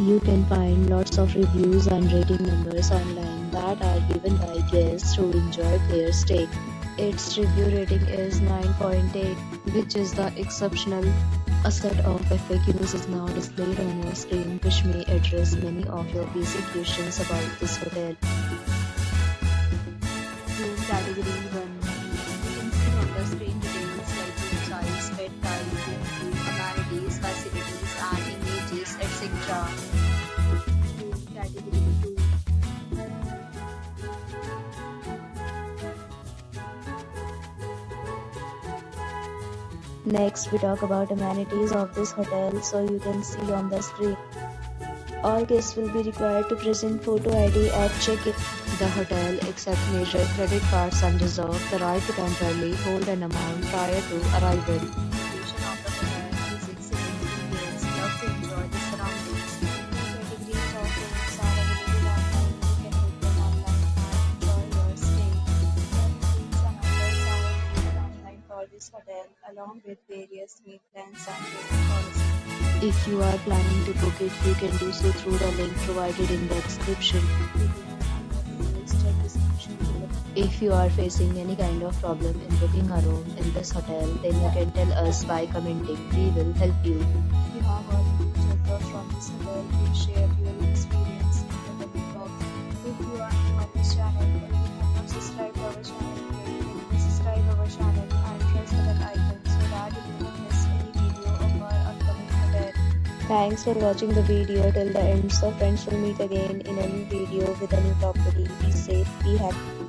You can find lots of reviews and rating numbers online that are given by guests who enjoyed their stay. Its review rating is 9.8, which is the exceptional. A set of FAQs is now displayed on your screen, which may address many of your basic questions about this hotel. Room category 1. You can see on the screen details like room size, bed type, room view, amenities, facilities, and images, etc. Room category 2. Next, we talk about amenities of this hotel, so you can see on the screen. All guests will be required to present photo ID at check-in. The hotel accepts major credit cards and reserves the right to temporarily hold an amount prior to arrival. The location of the hotel is excellent. Guests love to enjoy the surroundings. Categories of rooms are available online. You can book them online and enjoy your stay. Bookings and offers are available online for this hotel, along with various meal plans and rating policies. If you are planning to book it, you can do so through the link provided in the description. If you are facing any kind of problem in booking a room in this hotel, then you can tell us by commenting. We will help you. If you have already checked out from this hotel, please share your experience in the comment box. If you are new on this channel and you have not subscribed to our channel, please subscribe our channel and press the bell icon so that you do not miss any video of our upcoming hotel. Thanks for watching the video till the end. So friends, will meet again in a new video with a new property. Be safe, be happy.